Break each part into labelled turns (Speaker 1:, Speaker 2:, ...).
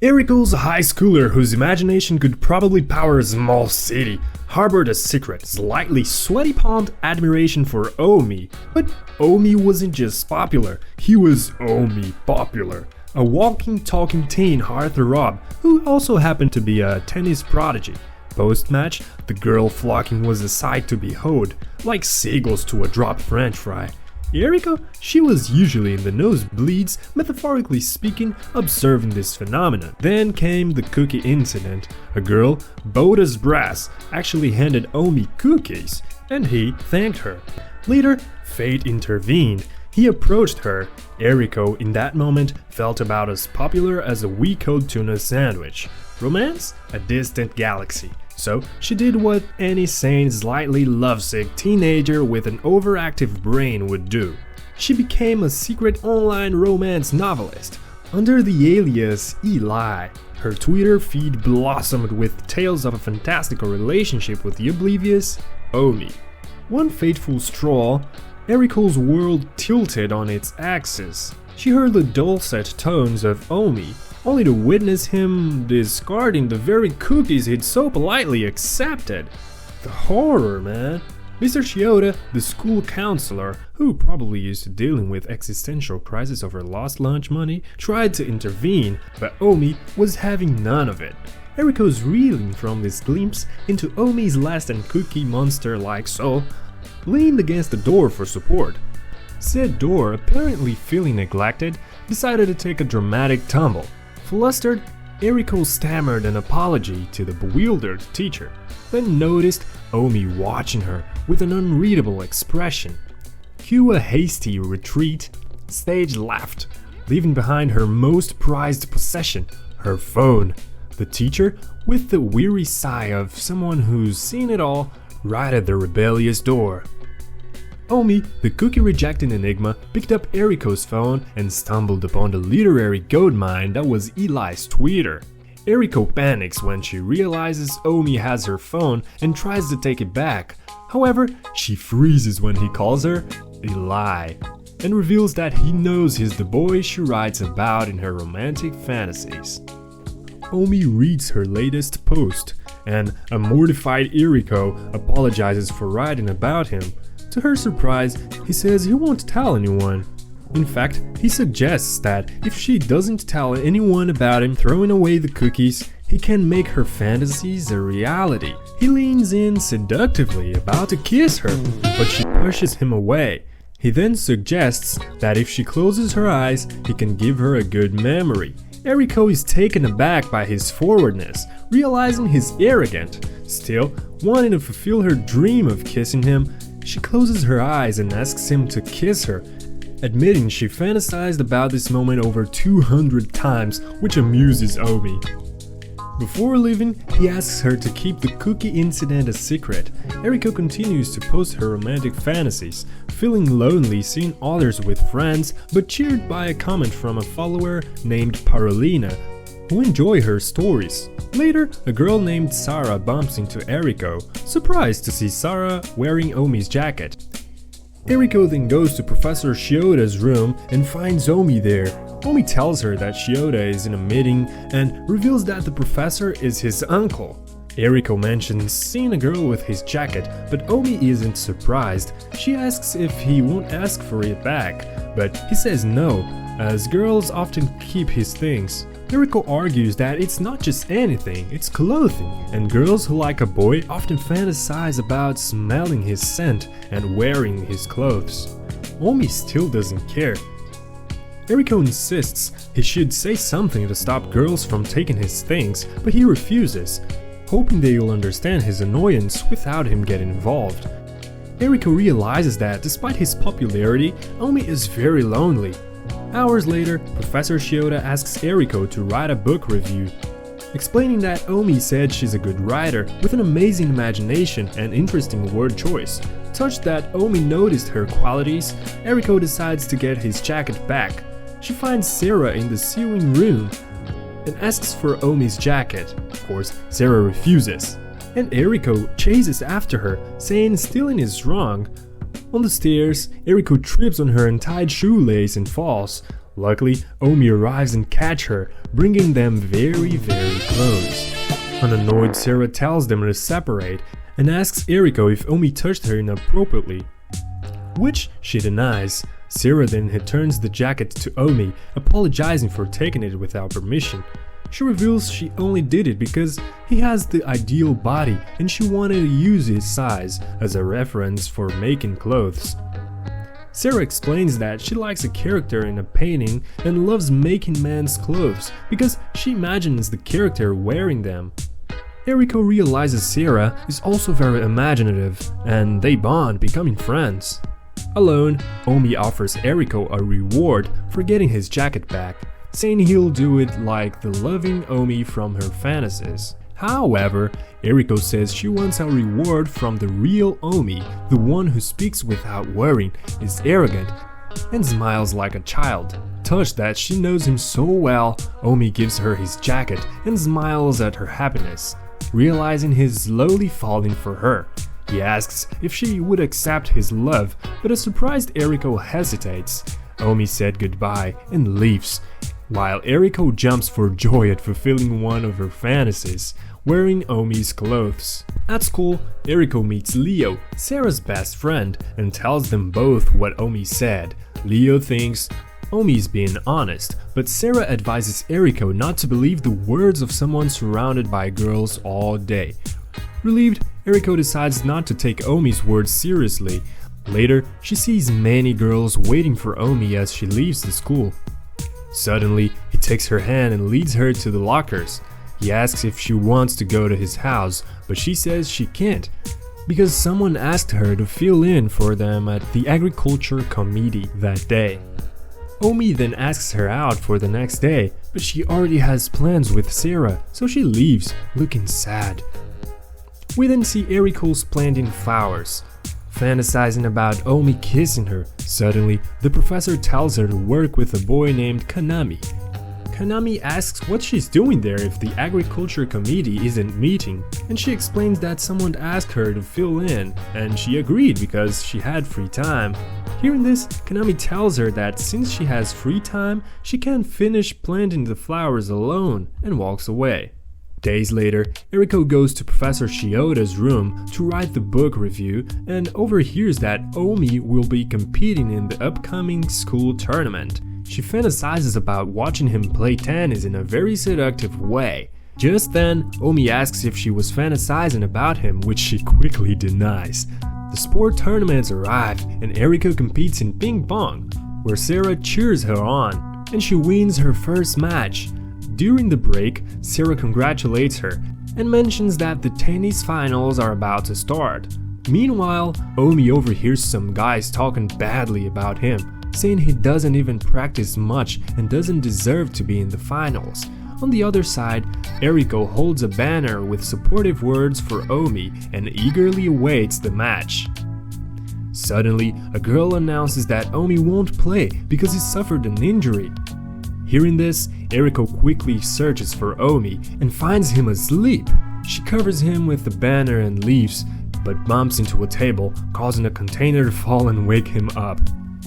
Speaker 1: Eriko's a high schooler whose imagination could probably power a small city, harbored a secret, slightly sweaty-palmed admiration for Omi. But Omi wasn't just popular, he was Omi popular. A walking, talking teen heartthrob who also happened to be a tennis prodigy. Post-match, the girl flocking was a sight to behold, like seagulls to a dropped french fry. Eriko, she was usually in the nosebleeds, metaphorically speaking, observing this phenomenon. Then came the cookie incident. A girl, bold as brass, actually handed Omi cookies, and he thanked her. Later, fate intervened. He approached her. Eriko, in that moment, felt about as popular as a weak-cold tuna sandwich. Romance? A distant galaxy. So she did what any sane, slightly lovesick teenager with an overactive brain would do. She became a secret online romance novelist under the alias Eli. Her Twitter feed blossomed with tales of a fantastical relationship with the oblivious Omi. One fateful straw, Eriko's world tilted on its axis. She heard the dulcet tones of Omi, only to witness him discarding the very cookies he'd so politely accepted. The horror, man. Mr. Chiyoda, the school counselor, who probably used to dealing with existential crisis over lost lunch money, tried to intervene, but Omi was having none of it. Eriko's reeling from this glimpse into Omi's last and cookie monster-like soul, leaned against the door for support. Said door, apparently feeling neglected, decided to take a dramatic tumble. Flustered, Eriko stammered an apology to the bewildered teacher, then noticed Omi watching her with an unreadable expression. Cue a hasty retreat, stage left, leaving behind her most prized possession, her phone. The teacher, with the weary sigh of someone who's seen it all, righted the rebellious door. Omi, the cookie-rejecting enigma, picked up Eriko's phone and stumbled upon the literary goldmine that was Eli's Twitter. Eriko panics when she realizes Omi has her phone and tries to take it back. However, she freezes when he calls her Eli and reveals that he knows he's the boy she writes about in her romantic fantasies. Omi reads her latest post, and a mortified Eriko apologizes for writing about him. To her surprise, he says he won't tell anyone. In fact, he suggests that if she doesn't tell anyone about him throwing away the cookies, he can make her fantasies a reality. He leans in seductively, about to kiss her, but she pushes him away. He then suggests that if she closes her eyes, he can give her a good memory. Eriko is taken aback by his forwardness, realizing he's arrogant. Still, wanting to fulfill her dream of kissing him, she closes her eyes and asks him to kiss her, admitting she fantasized about this moment over 200 times, which amuses Omi. Before leaving, he asks her to keep the cookie incident a secret. Eriko continues to post her romantic fantasies, feeling lonely seeing others with friends, but cheered by a comment from a follower named Parolina, who enjoy her stories. Later, a girl named Sarah bumps into Eriko, surprised to see Sarah wearing Omi's jacket. Eriko then goes to Professor Chiyoda's room and finds Omi there. Omi tells her that Chiyoda is in a meeting and reveals that the professor is his uncle. Eriko mentions seeing a girl with his jacket, but Omi isn't surprised. She asks if he won't ask for it back, but he says no, as girls often keep his things. Eriko argues that it's not just anything, it's clothing, and girls who like a boy often fantasize about smelling his scent and wearing his clothes. Omi still doesn't care. Eriko insists he should say something to stop girls from taking his things, but he refuses, hoping they'll understand his annoyance without him getting involved. Eriko realizes that despite his popularity, Omi is very lonely. Hours later, Professor Chiyoda asks Eriko to write a book review, explaining that Omi said she's a good writer with an amazing imagination and interesting word choice. Touched that Omi noticed her qualities, Eriko decides to get his jacket back. She finds Sarah in the sewing room and asks for Omi's jacket. Of course, Sarah refuses, and Eriko chases after her, saying stealing is wrong. On the stairs, Eriko trips on her untied shoelace and falls. Luckily, Omi arrives and catch her, bringing them very close. An annoyed Sarah tells them to separate and asks Eriko if Omi touched her inappropriately, which she denies. Sarah then returns the jacket to Omi, apologizing for taking it without permission. She reveals she only did it because he has the ideal body and she wanted to use his size as a reference for making clothes. Sarah explains that she likes a character in a painting and loves making men's clothes because she imagines the character wearing them. Eriko realizes Sarah is also very imaginative and they bond, becoming friends. Alone, Omi offers Eriko a reward for getting his jacket back, saying he'll do it like the loving Omi from her fantasies. However, Eriko says she wants a reward from the real Omi, the one who speaks without worrying, is arrogant, and smiles like a child. Touched that she knows him so well, Omi gives her his jacket and smiles at her happiness, realizing he's slowly falling for her. He asks if she would accept his love, but a surprised Eriko hesitates. Omi said goodbye and leaves, while Eriko jumps for joy at fulfilling one of her fantasies, wearing Omi's clothes. At school, Eriko meets Leo, Sarah's best friend, and tells them both what Omi said. Leo thinks Omi's being honest, but Sarah advises Eriko not to believe the words of someone surrounded by girls all day. Relieved, Eriko decides not to take Omi's words seriously. Later, she sees many girls waiting for Omi as she leaves the school. Suddenly, he takes her hand and leads her to the lockers. He asks if she wants to go to his house, but she says she can't, because someone asked her to fill in for them at the agriculture committee that day. Omi then asks her out for the next day, but she already has plans with Sarah, so she leaves, looking sad. We then see Eriko's planting flowers, fantasizing about Omi kissing her. Suddenly, the professor tells her to work with a boy named Kanami. Kanami asks what she's doing there if the agriculture committee isn't meeting, and she explains that someone asked her to fill in, and she agreed because she had free time. Hearing this, Kanami tells her that since she has free time, she can't finish planting the flowers alone, and walks away. Days later, Eriko goes to Professor Shioda's room to write the book review and overhears that Omi will be competing in the upcoming school tournament. She fantasizes about watching him play tennis in a very seductive way. Just then, Omi asks if she was fantasizing about him, which she quickly denies. The sport tournaments arrive and Eriko competes in ping pong, where Sarah cheers her on, and she wins her first match. During the break, Sarah congratulates her and mentions that the tennis finals are about to start. Meanwhile, Omi overhears some guys talking badly about him, saying he doesn't even practice much and doesn't deserve to be in the finals. On the other side, Eriko holds a banner with supportive words for Omi and eagerly awaits the match. Suddenly, a girl announces that Omi won't play because he suffered an injury. Hearing this, Eriko quickly searches for Omi and finds him asleep. She covers him with the banner and leaves, but bumps into a table, causing a container to fall and wake him up.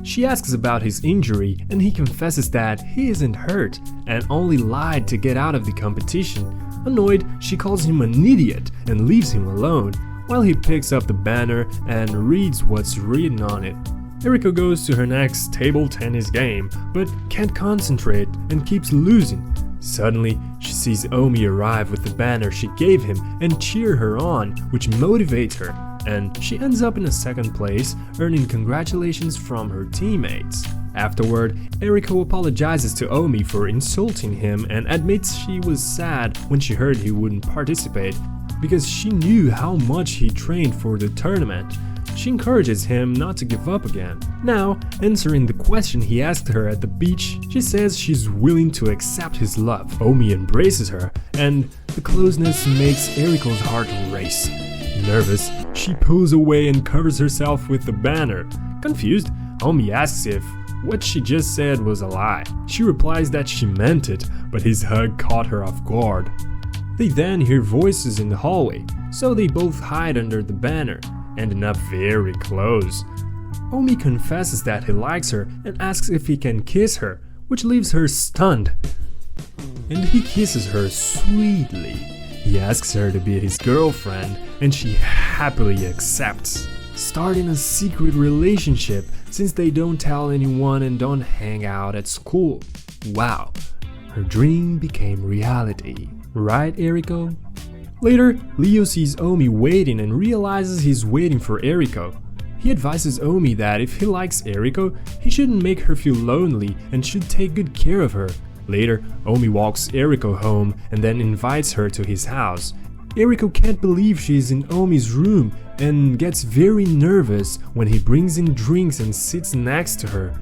Speaker 1: She asks about his injury and he confesses that he isn't hurt and only lied to get out of the competition. Annoyed, she calls him an idiot and leaves him alone, while he picks up the banner and reads what's written on it. Eriko goes to her next table tennis game, but can't concentrate and keeps losing. Suddenly, she sees Omi arrive with the banner she gave him and cheer her on, which motivates her, and she ends up in a second place, earning congratulations from her teammates. Afterward, Eriko apologizes to Omi for insulting him and admits she was sad when she heard he wouldn't participate, because she knew how much he trained for the tournament. She encourages him not to give up again. Now, answering the question he asked her at the beach, she says she's willing to accept his love. Omi embraces her, and the closeness makes Eriko's heart race. Nervous, she pulls away and covers herself with the banner. Confused, Omi asks if what she just said was a lie. She replies that she meant it, but his hug caught her off guard. They then hear voices in the hallway, so they both hide under the banner, ending up very close. Omi confesses that he likes her and asks if he can kiss her, which leaves her stunned. And he kisses her sweetly. He asks her to be his girlfriend, and she happily accepts, starting a secret relationship since they don't tell anyone and don't hang out at school. Wow, her dream became reality, right, Eriko? Later, Leo sees Omi waiting and realizes he's waiting for Eriko. He advises Omi that if he likes Eriko, he shouldn't make her feel lonely and should take good care of her. Later, Omi walks Eriko home and then invites her to his house. Eriko can't believe she's in Omi's room and gets very nervous when he brings in drinks and sits next to her.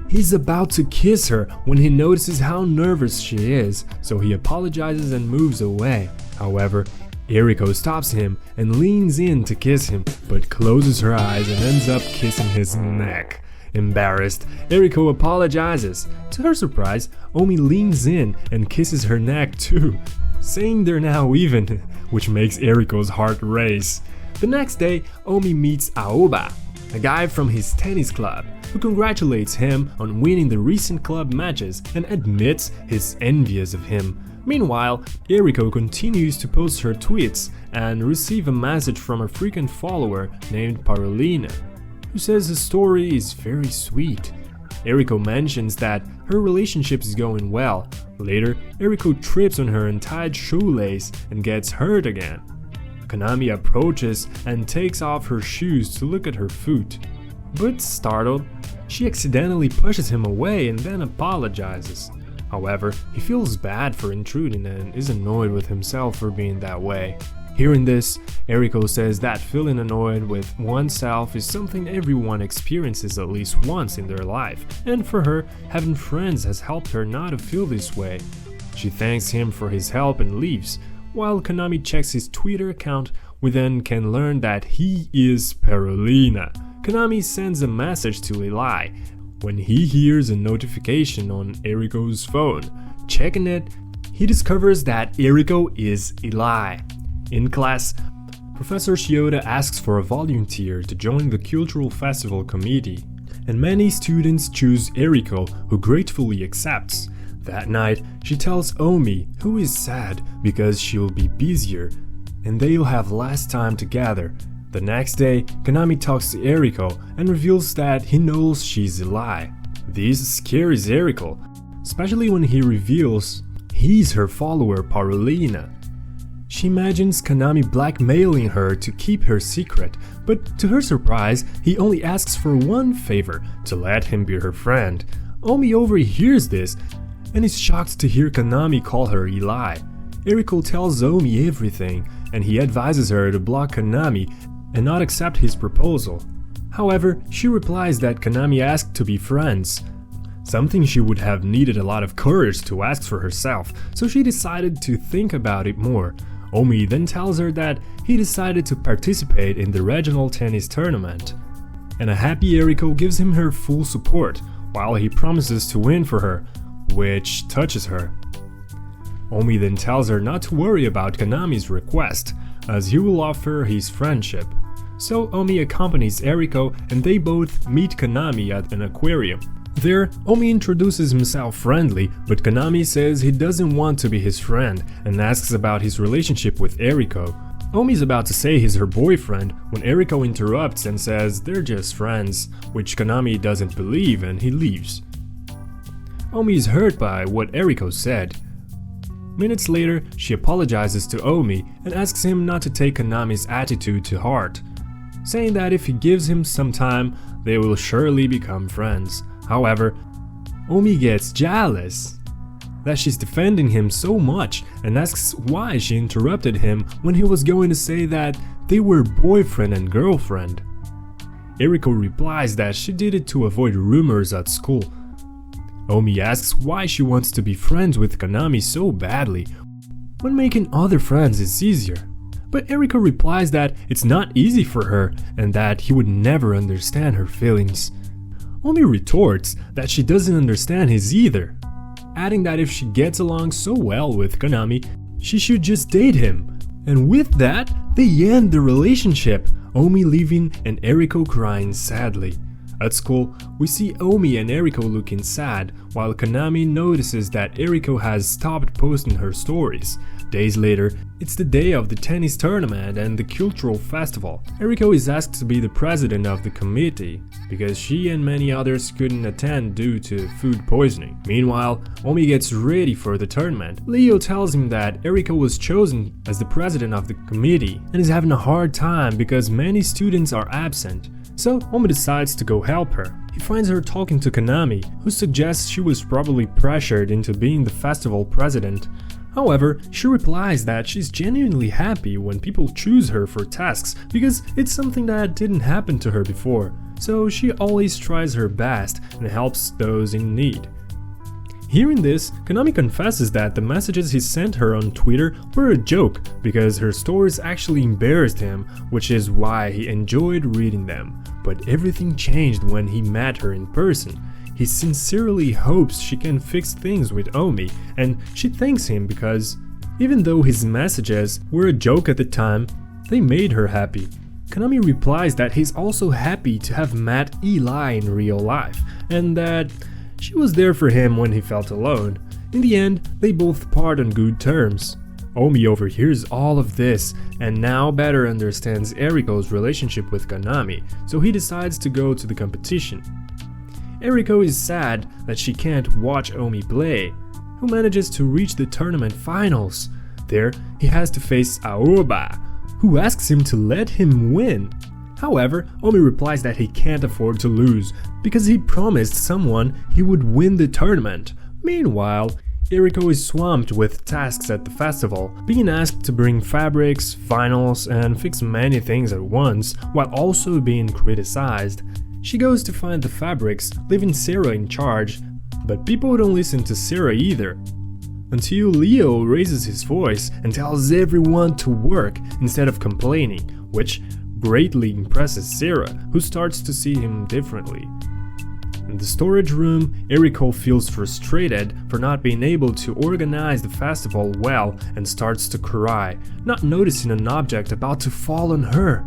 Speaker 1: He's about to kiss her when he notices how nervous she is, so he apologizes and moves away. However, Eriko stops him and leans in to kiss him, but closes her eyes and ends up kissing his neck. Embarrassed, Eriko apologizes. To her surprise, Omi leans in and kisses her neck too, saying they're now even, which makes Eriko's heart race. The next day, Omi meets Aoba, a guy from his tennis club, who congratulates him on winning the recent club matches and admits he's envious of him. Meanwhile, Eriko continues to post her tweets and receive a message from a frequent follower named Parolina, who says the story is very sweet. Eriko mentions that her relationship is going well. Later, Eriko trips on her untied shoelace and gets hurt again. Konami approaches and takes off her shoes to look at her foot. But startled, she accidentally pushes him away and then apologizes. However, he feels bad for intruding and is annoyed with himself for being that way. Hearing this, Eriko says that feeling annoyed with oneself is something everyone experiences at least once in their life, and for her, having friends has helped her not to feel this way. She thanks him for his help and leaves. While Konami checks his Twitter account, we then can learn that he is Parolina. Konami sends a message to Eli when he hears a notification on Eriko's phone. Checking it, he discovers that Eriko is Eli. In class, Professor Shioda asks for a volunteer to join the cultural festival committee, and many students choose Eriko, who gratefully accepts. That night, she tells Omi, who is sad because she'll be busier, and they'll have less time together. The next day, Konami talks to Eriko and reveals that he knows she's Eli. This scares Eriko, especially when he reveals he's her follower Parolina. She imagines Konami blackmailing her to keep her secret, but to her surprise, he only asks for one favor, to let him be her friend. Omi overhears this and is shocked to hear Konami call her Eli. Eriko tells Omi everything, and he advises her to block Konami and not accept his proposal. However, she replies that Konami asked to be friends, something she would have needed a lot of courage to ask for herself, so she decided to think about it more. Omi then tells her that he decided to participate in the regional tennis tournament, and a happy Eriko gives him her full support, while he promises to win for her, which touches her. Omi then tells her not to worry about Konami's request, as he will offer his friendship. So Omi accompanies Eriko and they both meet Konami at an aquarium. There, Omi introduces himself friendly, but Konami says he doesn't want to be his friend and asks about his relationship with Eriko. Omi's about to say he's her boyfriend when Eriko interrupts and says they're just friends, which Konami doesn't believe and he leaves. Omi is hurt by what Eriko said. Minutes later, she apologizes to Omi and asks him not to take Konami's attitude to heart, saying that if he gives him some time, they will surely become friends. However, Omi gets jealous that she's defending him so much and asks why she interrupted him when he was going to say that they were boyfriend and girlfriend. Eriko replies that she did it to avoid rumors at school. Omi asks why she wants to be friends with Konami so badly, when making other friends is easier. But Eriko replies that it's not easy for her and that he would never understand her feelings. Omi retorts that she doesn't understand his either, adding that if she gets along so well with Konami, she should just date him. And with that, they end the relationship, Omi leaving and Eriko crying sadly. At school, we see Omi and Eriko looking sad, while Kanami notices that Eriko has stopped posting her stories. Days later, it's the day of the tennis tournament and the cultural festival. Eriko is asked to be the president of the committee, because she and many others couldn't attend due to food poisoning. Meanwhile, Omi gets ready for the tournament. Leo tells him that Eriko was chosen as the president of the committee and is having a hard time because many students are absent. So Omi decides to go help her. He finds her talking to Kanami, who suggests she was probably pressured into being the festival president. However, she replies that she's genuinely happy when people choose her for tasks because it's something that didn't happen to her before. So she always tries her best and helps those in need. Hearing this, Kanami confesses that the messages he sent her on Twitter were a joke because her stories actually embarrassed him, which is why he enjoyed reading them. But everything changed when he met her in person. He sincerely hopes she can fix things with Omi, and she thanks him because, even though his messages were a joke at the time, they made her happy. Kanami replies that he's also happy to have met Eli in real life, and that she was there for him when he felt alone. In the end, they both part on good terms. Omi overhears all of this and now better understands Eriko's relationship with Kanami, so he decides to go to the competition. Eriko is sad that she can't watch Omi play, who manages to reach the tournament finals. There, he has to face Aoba, who asks him to let him win. However, Omi replies that he can't afford to lose, because he promised someone he would win the tournament. Meanwhile, Eriko is swamped with tasks at the festival, being asked to bring fabrics, vinyls, and fix many things at once, while also being criticized. She goes to find the fabrics, leaving Sarah in charge, but people don't listen to Sarah either. Until Leo raises his voice and tells everyone to work instead of complaining, which greatly impresses Sarah, who starts to see him differently. In the storage room, Eriko feels frustrated for not being able to organize the festival well and starts to cry, not noticing an object about to fall on her.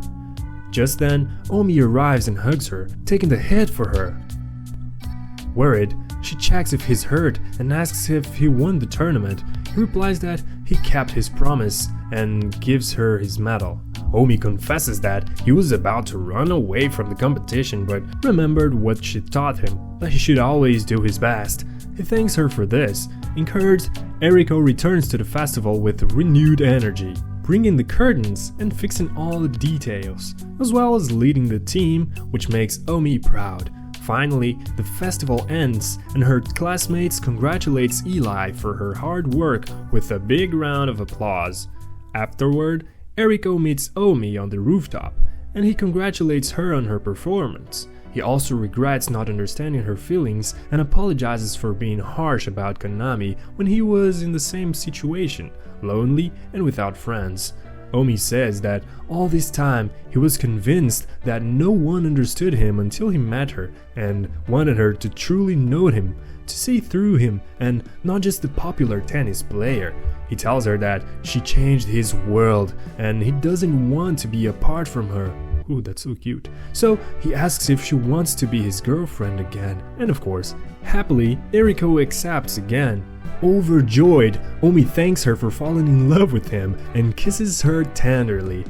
Speaker 1: Just then, Omi arrives and hugs her, taking the hit for her. Worried, she checks if he's hurt and asks if he won the tournament. He replies that he kept his promise and gives her his medal. Omi confesses that he was about to run away from the competition but remembered what she taught him, that he should always do his best. He thanks her for this. Encouraged, Eriko returns to the festival with renewed energy, bringing the curtains and fixing all the details, as well as leading the team, which makes Omi proud. Finally, the festival ends and her classmates congratulates Eli for her hard work with a big round of applause. Afterward, Eriko meets Omi on the rooftop, and he congratulates her on her performance. He also regrets not understanding her feelings and apologizes for being harsh about Kanami when he was in the same situation, lonely and without friends. Omi says that all this time he was convinced that no one understood him until he met her and wanted her to truly know him, to see through him and not just the popular tennis player. He tells her that she changed his world and he doesn't want to be apart from her. Ooh, that's so cute. So he asks if she wants to be his girlfriend again, and of course, happily, Eriko accepts again. Overjoyed, Omi thanks her for falling in love with him and kisses her tenderly,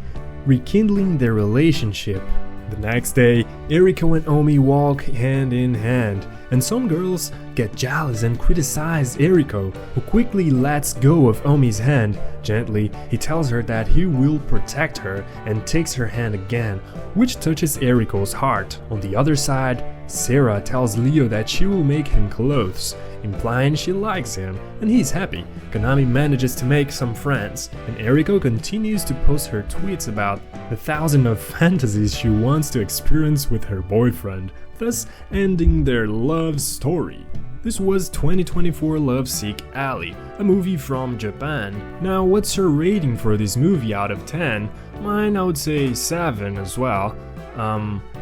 Speaker 1: rekindling their relationship. The next day, Eriko and Omi walk hand in hand, and some girls get jealous and criticize Eriko, who quickly lets go of Omi's hand. Gently, he tells her that he will protect her and takes her hand again, which touches Eriko's heart. On the other side, Sarah tells Leo that she will make him clothes, implying she likes him, and he's happy. Kanami manages to make some friends, and Eriko continues to post her tweets about the thousand of fantasies she wants to experience with her boyfriend, thus ending their love story. This was 2024 Lovesick Alley, a movie from Japan. Now, what's your rating for this movie out of 10? Mine, I would say 7 as well.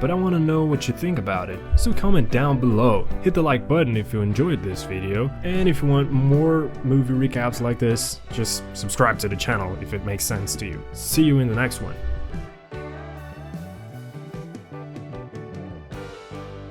Speaker 1: But I want to know what you think about it, so comment down below. Hit the like button if you enjoyed this video, and if you want more movie recaps like this, just subscribe to the channel if it makes sense to you. See you in the next one.